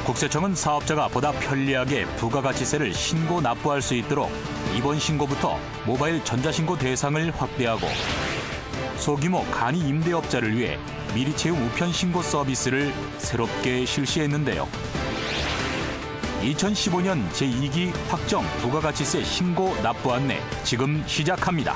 국세청은 사업자가 보다 편리하게 부가가치세를 신고 납부할 수 있도록 이번 신고부터 모바일 전자신고 대상을 확대하고 소규모 간이 임대업자를 위해 미리 채용 우편 신고 서비스를 새롭게 실시했는데요. 2015년 제2기 확정 부가가치세 신고 납부 안내 지금 시작합니다.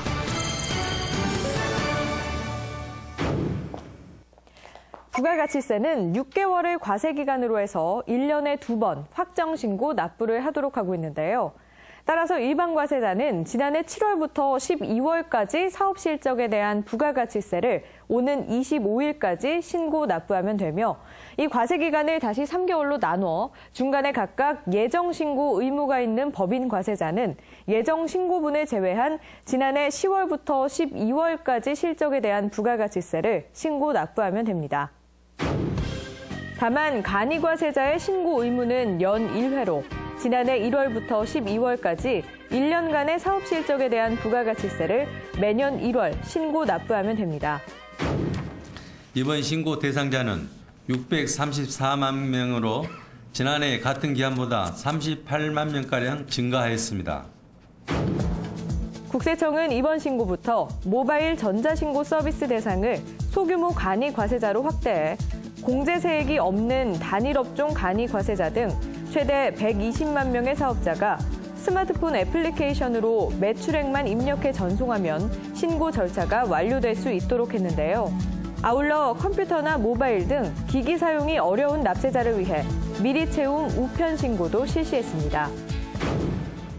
부가가치세는 6개월을 과세기간으로 해서 1년에 2번 확정 신고 납부를 하도록 하고 있는데요. 따라서 일반과세자는 지난해 7월부터 12월까지 사업 실적에 대한 부가가치세를 오는 25일까지 신고 납부하면 되며 이 과세기간을 다시 3개월로 나눠 중간에 각각 예정신고 의무가 있는 법인과세자는 예정신고분을 제외한 지난해 10월부터 12월까지 실적에 대한 부가가치세를 신고 납부하면 됩니다. 다만 간이과세자의 신고 의무는 연 1회로 지난해 1월부터 12월까지 1년간의 사업 실적에 대한 부가가치세를 매년 1월 신고 납부하면 됩니다. 이번 신고 대상자는 634만 명으로 지난해 같은 기간보다 38만 명가량 증가하였습니다. 국세청은 이번 신고부터 모바일 전자신고 서비스 대상을 소규모 간이과세자로 확대해 공제세액이 없는 단일업종 간이과세자 등 최대 120만 명의 사업자가 스마트폰 애플리케이션으로 매출액만 입력해 전송하면 신고 절차가 완료될 수 있도록 했는데요. 아울러 컴퓨터나 모바일 등 기기 사용이 어려운 납세자를 위해 미리 채움 우편 신고도 실시했습니다.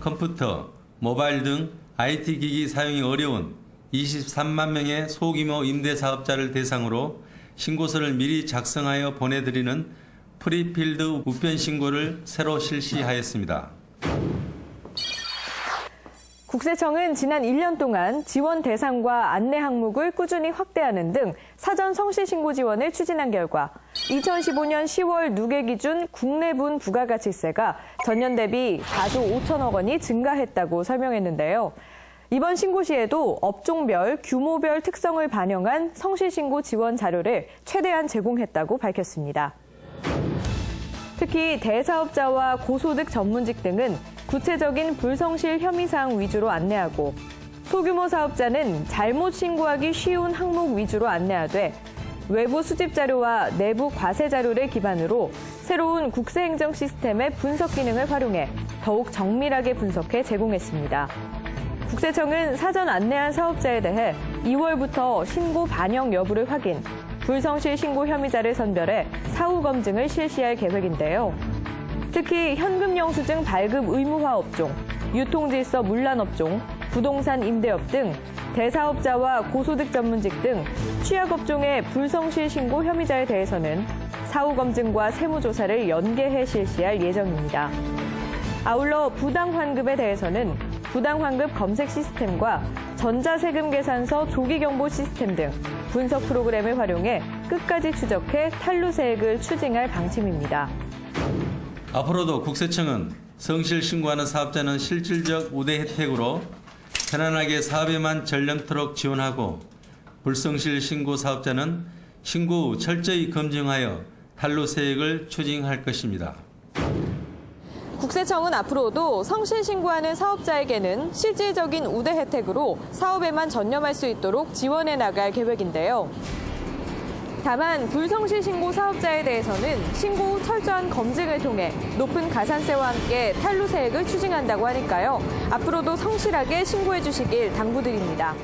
컴퓨터, 모바일 등 IT 기기 사용이 어려운 23만 명의 소규모 임대사업자를 대상으로 신고서를 미리 작성하여 보내드리는 프리필드 우편 신고를 새로 실시하였습니다. 국세청은 지난 1년 동안 지원 대상과 안내 항목을 꾸준히 확대하는 등 사전 성실신고 지원을 추진한 결과 2015년 10월 누계 기준 국내분 부가가치세가 전년 대비 4조 5천억 원이 증가했다고 설명했는데요. 이번 신고 시에도 업종별, 규모별 특성을 반영한 성실신고 지원 자료를 최대한 제공했다고 밝혔습니다. 특히 대사업자와 고소득 전문직 등은 구체적인 불성실 혐의 사항 위주로 안내하고 소규모 사업자는 잘못 신고하기 쉬운 항목 위주로 안내하되 외부 수집 자료와 내부 과세 자료를 기반으로 새로운 국세행정 시스템의 분석 기능을 활용해 더욱 정밀하게 분석해 제공했습니다. 국세청은 사전 안내한 사업자에 대해 2월부터 신고 반영 여부를 확인, 불성실 신고 혐의자를 선별해 사후 검증을 실시할 계획인데요. 특히 현금 영수증 발급 의무화 업종, 유통질서 문란 업종, 부동산 임대업 등 대사업자와 고소득 전문직 등 취약업종의 불성실 신고 혐의자에 대해서는 사후 검증과 세무조사를 연계해 실시할 예정입니다. 아울러 부당환급에 대해서는 부당환급 검색 시스템과 전자세금 계산서 조기경보 시스템 등 분석 프로그램을 활용해 끝까지 추적해 탈루세액을 추징할 방침입니다. 앞으로도 국세청은 성실 신고하는 사업자는 실질적 우대 혜택으로 편안하게 사업에만 전념토록 지원하고 불성실 신고 사업자는 신고 후 철저히 검증하여 탈루세액을 추징할 것입니다. 국세청은 앞으로도 성실 신고하는 사업자에게는 실질적인 우대 혜택으로 사업에만 전념할 수 있도록 지원해 나갈 계획인데요. 다만 불성실 신고 사업자에 대해서는 신고 후 철저한 검증을 통해 높은 가산세와 함께 탈루세액을 추징한다고 하니까요. 앞으로도 성실하게 신고해 주시길 당부드립니다.